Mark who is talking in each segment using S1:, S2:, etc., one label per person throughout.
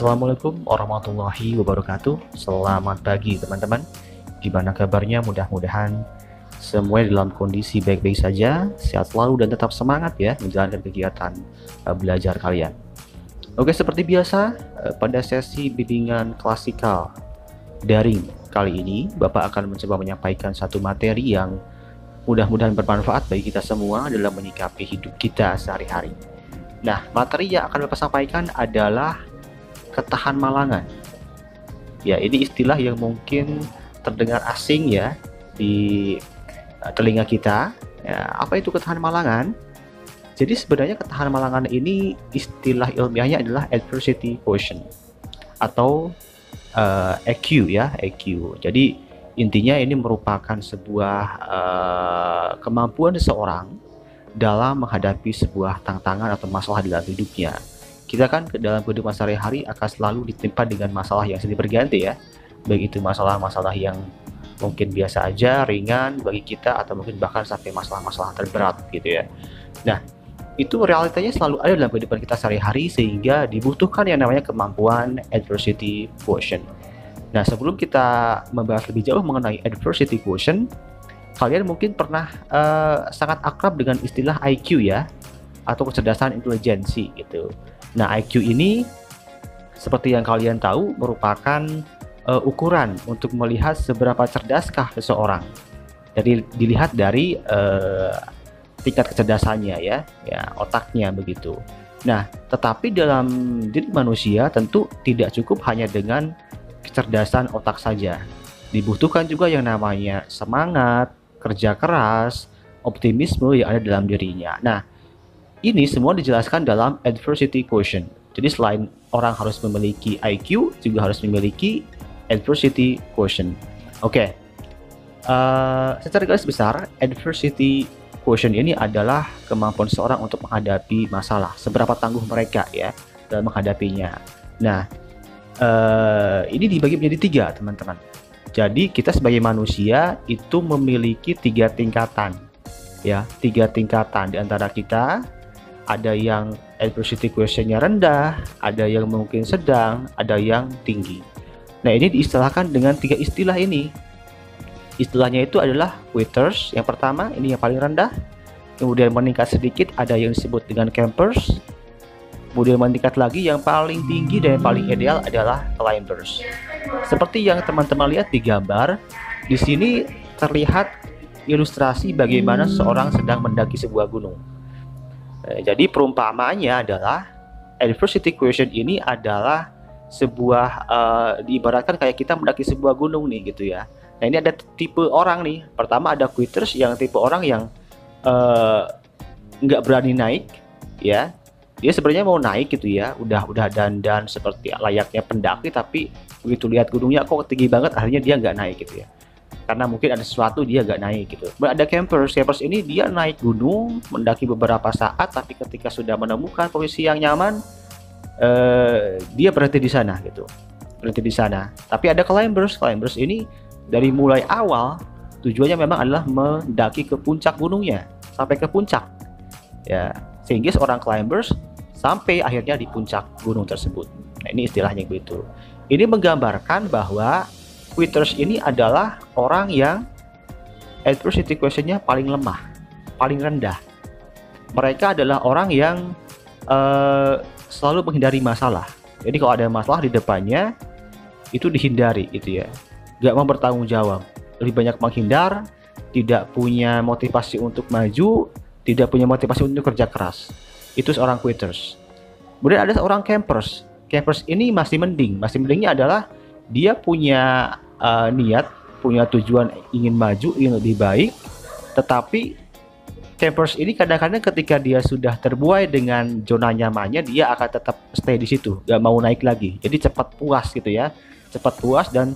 S1: Assalamualaikum warahmatullahi wabarakatuh. Selamat pagi teman-teman. Gimana kabarnya? Mudah-mudahan semuanya dalam kondisi baik-baik saja, sehat selalu dan tetap semangat ya menjalankan kegiatan belajar kalian. Oke, seperti biasa pada sesi bimbingan klasikal daring kali ini, Bapak akan mencoba menyampaikan satu materi yang mudah-mudahan bermanfaat bagi kita semua dalam menyikapi hidup kita sehari-hari. Nah, materi yang akan Bapak sampaikan adalah ketahan malangan. Ya, ini istilah yang mungkin terdengar asing ya di telinga kita. Ya, apa itu ketahan malangan? Jadi sebenarnya ketahan malangan ini istilah ilmiahnya adalah adversity quotient atau EQ ya, EQ. Jadi intinya ini merupakan sebuah kemampuan seseorang dalam menghadapi sebuah tantangan atau masalah dalam hidupnya. Kita kan dalam kehidupan sehari-hari akan selalu ditimpa dengan masalah yang silih berganti ya. Baik itu masalah-masalah yang mungkin biasa aja, ringan bagi kita, atau mungkin bahkan sampai masalah-masalah terberat gitu ya. Nah, itu realitanya selalu ada dalam kehidupan kita sehari-hari sehingga dibutuhkan yang namanya kemampuan adversity quotient. Nah, sebelum kita membahas lebih jauh mengenai adversity quotient, kalian mungkin pernah sangat akrab dengan istilah IQ ya, atau kecerdasan intelijensi gitu. Nah, IQ ini seperti yang kalian tahu merupakan ukuran untuk melihat seberapa cerdaskah seseorang. Jadi dilihat dari tingkat kecerdasannya ya, otaknya begitu. Nah, tetapi dalam diri manusia tentu tidak cukup hanya dengan kecerdasan otak saja. Dibutuhkan juga yang namanya semangat, kerja keras, optimisme yang ada dalam dirinya. Nah, ini semua dijelaskan dalam adversity quotient. Jadi selain orang harus memiliki IQ, juga harus memiliki adversity quotient. Oke, secara garis besar, adversity quotient ini adalah kemampuan seorang untuk menghadapi masalah, seberapa tangguh mereka ya dalam menghadapinya. Nah, ini dibagi menjadi 3 teman-teman. Jadi kita sebagai manusia itu memiliki 3 tingkatan ya, 3 tingkatan di antara kita. Ada yang adversity quotient-nya rendah, ada yang mungkin sedang, ada yang tinggi. Nah, ini diistilahkan dengan 3 istilah ini. Istilahnya itu adalah quitters, yang pertama ini yang paling rendah, kemudian meningkat sedikit ada yang disebut dengan campers, kemudian meningkat lagi yang paling tinggi dan yang paling ideal adalah climbers. Seperti yang teman-teman lihat di gambar, di sini terlihat ilustrasi bagaimana seorang sedang mendaki sebuah gunung. Jadi perumpamaannya adalah adversity quotient ini adalah sebuah diibaratkan kayak kita mendaki sebuah gunung nih gitu ya. Nah, ini ada tipe orang nih. Pertama ada quitters, yang tipe orang yang nggak berani naik ya. Dia sebenarnya mau naik gitu ya, udah dandan seperti layaknya pendaki, tapi begitu lihat gunungnya kok tinggi banget, akhirnya dia nggak naik gitu ya. Karena mungkin ada sesuatu dia nggak naik gitu. Ada campers ini dia naik gunung, mendaki beberapa saat, tapi ketika sudah menemukan posisi yang nyaman, dia berhenti di sana gitu, berhenti di sana. Tapi ada climbers ini dari mulai awal tujuannya memang adalah mendaki ke puncak gunungnya, sampai ke puncak ya, sehingga seorang climbers sampai akhirnya di puncak gunung tersebut. Nah, ini istilahnya begitu. Ini menggambarkan bahwa quitters ini adalah orang yang adversity quotient-nya paling lemah, paling rendah. Mereka adalah orang yang selalu menghindari masalah. Jadi kalau ada masalah di depannya, itu dihindari gitu ya. Gak mau bertanggung jawab, lebih banyak menghindar, tidak punya motivasi untuk maju, tidak punya motivasi untuk kerja keras. Itu seorang quitters. Kemudian ada seorang campers. Campers ini masih mending. Masih mendingnya adalah dia punya niat, punya tujuan ingin maju, ingin lebih baik. Tetapi campers ini kadang-kadang ketika dia sudah terbuai dengan zona nyamannya, dia akan tetap stay di situ, gak mau naik lagi. Jadi cepat puas gitu ya, cepat puas dan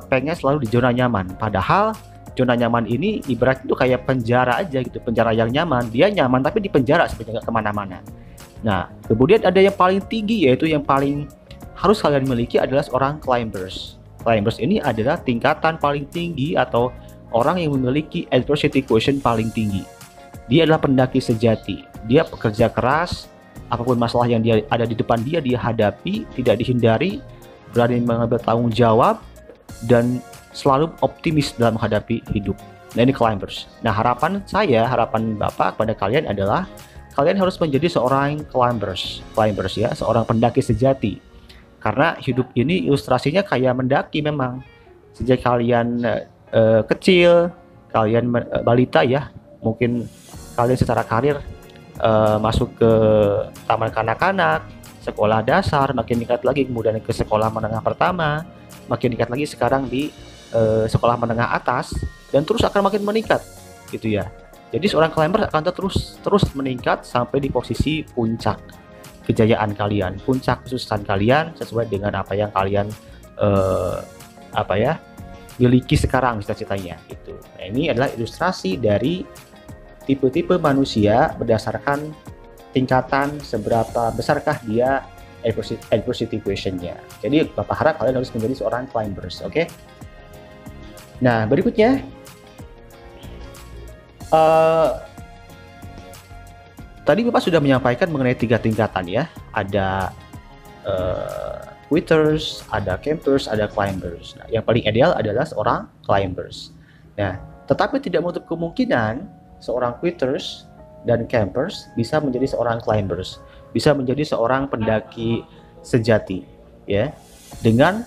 S1: pengen selalu di zona nyaman. Padahal zona nyaman ini ibarat itu kayak penjara aja gitu, penjara yang nyaman. Dia nyaman tapi di penjara sebenarnya gak kemana-mana. Nah, kemudian ada yang paling tinggi, yaitu yang paling harus kalian miliki adalah seorang climbers. Climbers ini adalah tingkatan paling tinggi atau orang yang memiliki adversity quotient paling tinggi. Dia adalah pendaki sejati. Dia pekerja keras, apapun masalah yang dia ada di depan dia hadapi, tidak dihindari, berani mengambil tanggung jawab, dan selalu optimis dalam menghadapi hidup. Nah, ini climbers. Nah, harapan Bapak kepada kalian adalah kalian harus menjadi seorang climbers ya, seorang pendaki sejati. Karena hidup ini ilustrasinya kayak mendaki memang. Sejak kalian kecil, kalian balita ya, mungkin kalian secara karir masuk ke taman kanak-kanak, sekolah dasar, makin dekat lagi kemudian ke sekolah menengah pertama, makin dekat lagi sekarang di sekolah menengah atas, dan terus akan makin meningkat gitu ya. Jadi seorang climber akan terus meningkat sampai di posisi puncak kejayaan kalian, puncak kesuksesan kalian sesuai dengan apa yang kalian miliki sekarang cita-citanya gitu. Nah, ini adalah ilustrasi dari tipe-tipe manusia berdasarkan tingkatan seberapa besarkah dia adversity questionnya. Jadi Bapak harap kalian harus menjadi seorang climbers, oke? Nah, berikutnya tadi Bapak sudah menyampaikan mengenai 3 tingkatan ya. Ada quitters, ada campers, ada climbers. Nah, yang paling ideal adalah seorang climbers. Nah, tetapi tidak menutup kemungkinan seorang quitters dan campers bisa menjadi seorang climbers, bisa menjadi seorang pendaki sejati ya, dengan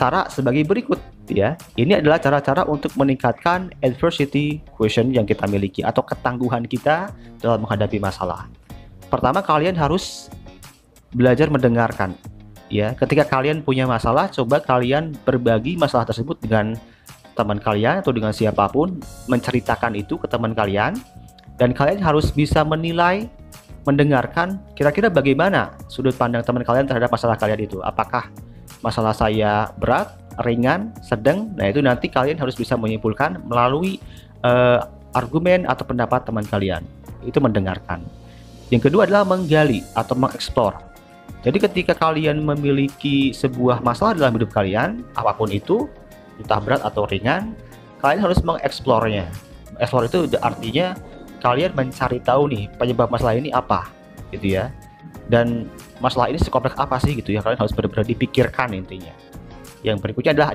S1: cara sebagai berikut ya. Ini adalah cara-cara untuk meningkatkan adversity quotient yang kita miliki atau ketangguhan kita dalam menghadapi masalah. Pertama, kalian harus belajar mendengarkan ya. Ketika kalian punya masalah, coba kalian berbagi masalah tersebut dengan teman kalian atau dengan siapapun, menceritakan itu ke teman kalian, dan kalian harus bisa menilai, mendengarkan kira-kira bagaimana sudut pandang teman kalian terhadap masalah kalian itu. Apakah masalah saya berat, ringan, sedang? Nah, itu nanti kalian harus bisa menyimpulkan melalui argumen atau pendapat teman kalian. Itu mendengarkan. Yang kedua adalah menggali atau mengeksplor. Jadi ketika kalian memiliki sebuah masalah dalam hidup kalian, apapun itu, entah berat atau ringan, kalian harus mengeksplornya. Explore itu artinya kalian mencari tahu nih penyebab masalah ini apa gitu ya, dan masalah ini sekompleks apa sih gitu ya. Kalian harus benar-benar dipikirkan intinya. Yang berikutnya adalah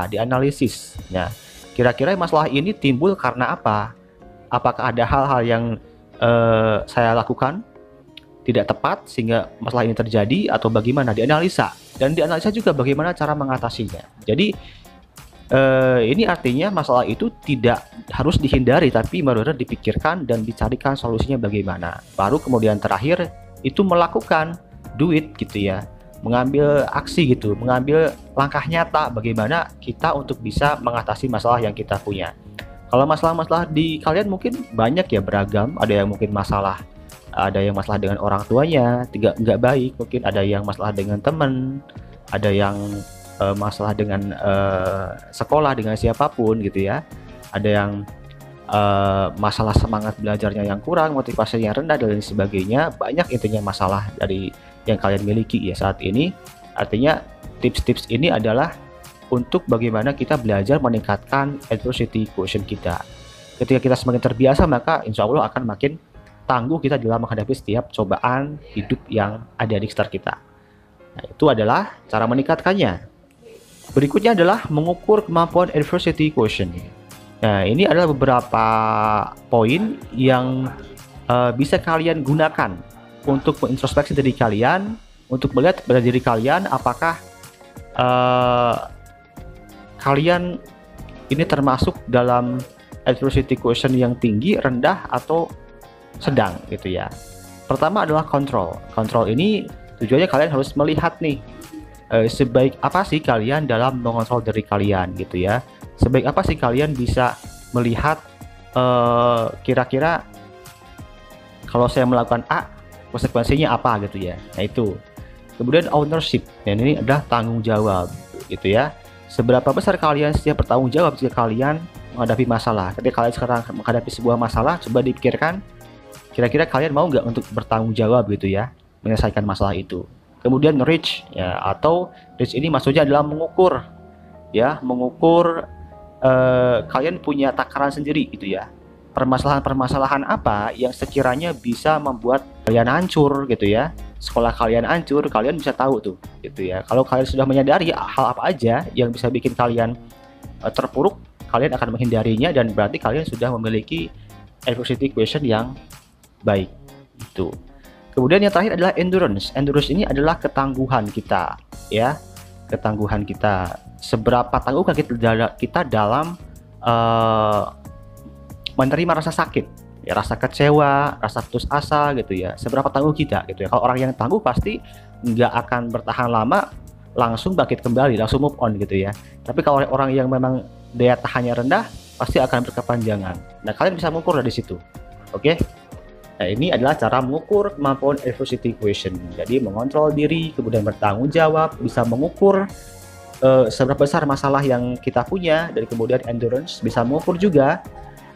S1: dianalisis. Nah, kira-kira masalah ini timbul karena apa? Apakah ada hal-hal yang saya lakukan tidak tepat sehingga masalah ini terjadi, atau bagaimana? Dianalisa, dan dianalisa juga bagaimana cara mengatasinya. Jadi ini artinya masalah itu tidak harus dihindari, tapi benar-benar dipikirkan dan dicarikan solusinya bagaimana. Baru kemudian terakhir itu melakukan, do it gitu ya, mengambil aksi gitu, mengambil langkah nyata bagaimana kita untuk bisa mengatasi masalah yang kita punya. Kalau masalah-masalah di kalian mungkin banyak ya, beragam. Ada yang mungkin masalah dengan orang tuanya nggak baik, mungkin ada yang masalah dengan teman, ada yang masalah dengan sekolah, dengan siapapun gitu ya, ada yang masalah semangat belajarnya yang kurang, motivasinya rendah, dan lain sebagainya. Banyak intinya masalah dari yang kalian miliki ya saat ini. Artinya tips-tips ini adalah untuk bagaimana kita belajar meningkatkan adversity quotient kita. Ketika kita semakin terbiasa, maka insya Allah akan makin tangguh kita dalam menghadapi setiap cobaan hidup yang ada di sekitar kita. Nah, itu adalah cara meningkatkannya. Berikutnya adalah mengukur kemampuan adversity quotient. Nah, ini adalah beberapa poin yang bisa kalian gunakan untuk mengintrospeksi diri kalian, untuk melihat pada diri kalian apakah kalian ini termasuk dalam adversity quotient yang tinggi, rendah, atau sedang gitu ya. Pertama adalah kontrol. Kontrol ini tujuannya kalian harus melihat nih sebaik apa sih kalian dalam mengontrol diri kalian gitu ya. Sebaik apa sih kalian bisa melihat kira-kira kalau saya melakukan A, konsekuensinya apa gitu ya. Nah, itu. Kemudian ownership. Dan ini adalah tanggung jawab gitu ya. Seberapa besar kalian siap bertanggung jawab jika kalian menghadapi masalah. Ketika kalian sekarang menghadapi sebuah masalah, coba dipikirkan kira-kira kalian mau nggak untuk bertanggung jawab gitu ya, menyelesaikan masalah itu. Kemudian reach ya, atau reach ini maksudnya adalah mengukur ya, kalian punya takaran sendiri gitu ya. permasalahan-permasalahan apa yang sekiranya bisa membuat kalian hancur gitu ya. Sekolah kalian hancur, kalian bisa tahu tuh gitu ya. Kalau kalian sudah menyadari hal apa aja yang bisa bikin kalian terpuruk, kalian akan menghindarinya, dan berarti kalian sudah memiliki adversity equation yang baik itu. Kemudian yang terakhir adalah endurance. Endurance ini adalah ketangguhan kita ya. Ketangguhan kita. Seberapa tangguh kita dalam menerima rasa sakit, ya, rasa kecewa, rasa putus asa gitu ya. Seberapa tangguh kita gitu ya. Kalau orang yang tangguh pasti nggak akan bertahan lama, langsung bangkit kembali, langsung move on gitu ya. Tapi kalau orang yang memang daya tahannya rendah, pasti akan berkepanjangan. Nah, kalian bisa mengukur dari situ. Oke? Nah, ini adalah cara mengukur kemampuan adversity equation. Jadi mengontrol diri, kemudian bertanggung jawab, bisa mengukur seberapa besar masalah yang kita punya, dan kemudian endurance, bisa mengukur juga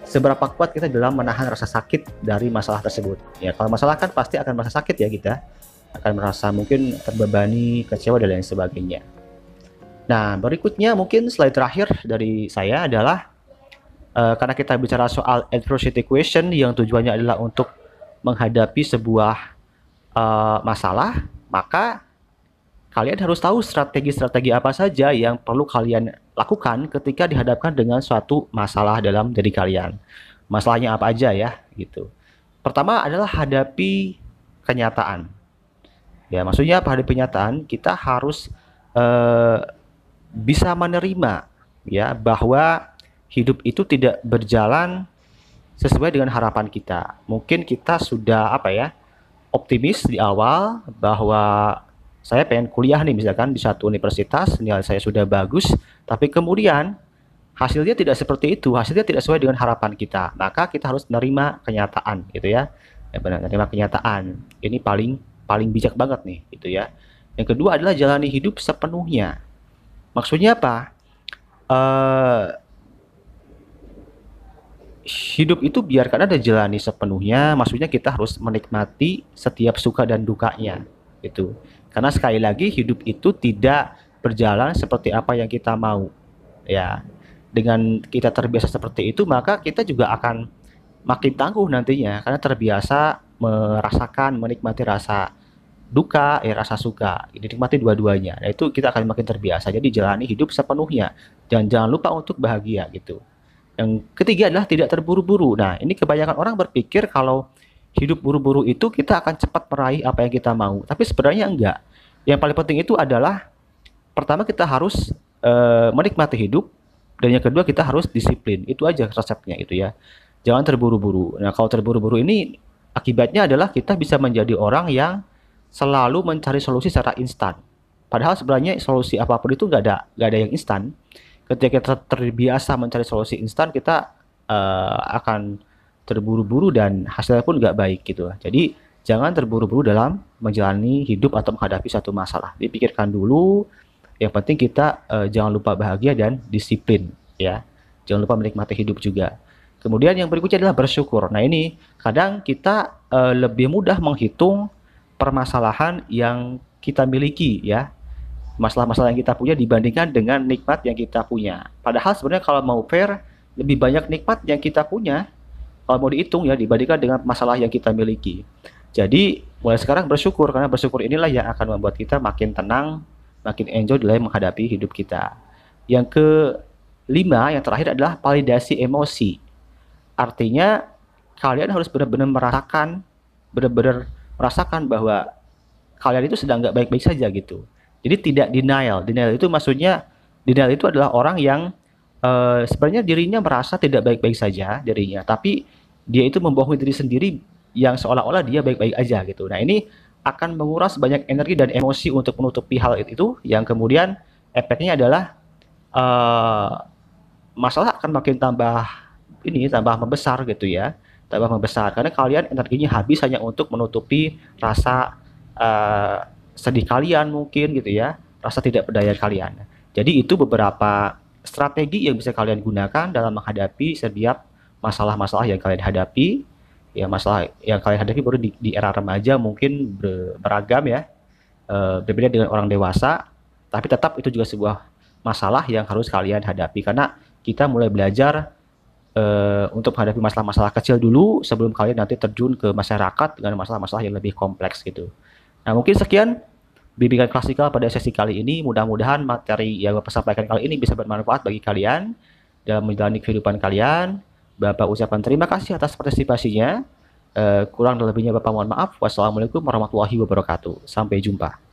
S1: seberapa kuat kita dalam menahan rasa sakit dari masalah tersebut. Ya, kalau masalah kan pasti akan merasa sakit ya, kita akan merasa mungkin terbebani, kecewa, dan lain sebagainya. Nah, berikutnya mungkin slide terakhir dari saya adalah karena kita bicara soal adversity equation yang tujuannya adalah untuk menghadapi sebuah masalah, maka kalian harus tahu strategi-strategi apa saja yang perlu kalian lakukan ketika dihadapkan dengan suatu masalah dalam diri kalian. Masalahnya apa aja ya, gitu. Pertama adalah hadapi kenyataan. Ya, maksudnya apa hadapi kenyataan? Kita harus bisa menerima ya bahwa hidup itu tidak berjalan sesuai dengan harapan kita. Mungkin kita sudah optimis di awal bahwa saya pengen kuliah nih misalkan di satu universitas, nilai saya sudah bagus, tapi kemudian hasilnya tidak seperti itu, hasilnya tidak sesuai dengan harapan kita. Maka kita harus menerima kenyataan gitu ya. Ya benar, menerima kenyataan. Ini paling bijak banget nih gitu ya. Yang kedua adalah jalani hidup sepenuhnya. Maksudnya apa? Hidup itu biarkan ada jalani sepenuhnya, maksudnya kita harus menikmati setiap suka dan dukanya gitu. Karena sekali lagi hidup itu tidak berjalan seperti apa yang kita mau. Ya, dengan kita terbiasa seperti itu, maka kita juga akan makin tangguh nantinya karena terbiasa merasakan, menikmati rasa duka, rasa suka, dinikmati dua-duanya. Nah, itu kita akan makin terbiasa. Jadi jalani hidup sepenuhnya dan jangan lupa untuk bahagia gitu. Yang ketiga adalah tidak terburu-buru. Nah, ini kebanyakan orang berpikir kalau hidup buru-buru itu kita akan cepat meraih apa yang kita mau. Tapi sebenarnya enggak. Yang paling penting itu adalah pertama kita harus menikmati hidup, dan yang kedua kita harus disiplin. Itu aja resepnya itu ya. Jangan terburu-buru. Nah, kalau terburu-buru ini akibatnya adalah kita bisa menjadi orang yang selalu mencari solusi secara instan. Padahal sebenarnya solusi apapun itu nggak ada yang instan. Ketika kita terbiasa mencari solusi instan, kita akan terburu-buru dan hasilnya pun nggak baik gitu. Jadi jangan terburu-buru dalam menjalani hidup atau menghadapi satu masalah. Dipikirkan dulu. Yang penting kita jangan lupa bahagia dan disiplin ya. Jangan lupa menikmati hidup juga. Kemudian yang berikutnya adalah bersyukur. Nah, ini kadang kita lebih mudah menghitung permasalahan yang kita miliki ya. Masalah-masalah yang kita punya dibandingkan dengan nikmat yang kita punya. Padahal sebenarnya kalau mau fair, lebih banyak nikmat yang kita punya kalau mau dihitung ya dibandingkan dengan masalah yang kita miliki. Jadi mulai sekarang bersyukur, karena bersyukur inilah yang akan membuat kita makin tenang, makin enjoy dalam menghadapi hidup kita. Yang kelima, yang terakhir adalah validasi emosi. Artinya kalian harus benar-benar merasakan bahwa kalian itu sedang nggak baik-baik saja gitu. Jadi tidak denial. Denial itu maksudnya, denial itu adalah orang yang sebenarnya dirinya merasa tidak baik-baik saja dirinya, tapi dia itu membohongi diri sendiri yang seolah-olah dia baik-baik aja gitu. Nah, ini akan menguras banyak energi dan emosi untuk menutupi hal itu, yang kemudian efeknya adalah masalah akan makin tambah membesar gitu ya, tambah membesar karena kalian energinya habis hanya untuk menutupi rasa sedih kalian mungkin gitu ya, rasa tidak berdaya kalian. Jadi itu beberapa strategi yang bisa kalian gunakan dalam menghadapi setiap masalah-masalah yang kalian hadapi. Ya, masalah yang kalian hadapi baru di era remaja mungkin beragam ya, berbeda dengan orang dewasa, tapi tetap itu juga sebuah masalah yang harus kalian hadapi karena kita mulai belajar untuk menghadapi masalah-masalah kecil dulu sebelum kalian nanti terjun ke masyarakat dengan masalah-masalah yang lebih kompleks gitu. Nah, mungkin sekian bimbingan klasikal pada sesi kali ini. Mudah-mudahan materi yang Bapak sampaikan kali ini bisa bermanfaat bagi kalian dalam menjalani kehidupan kalian. Bapak ucapkan terima kasih atas partisipasinya. Kurang dan lebihnya Bapak mohon maaf. Wassalamualaikum warahmatullahi wabarakatuh. Sampai jumpa.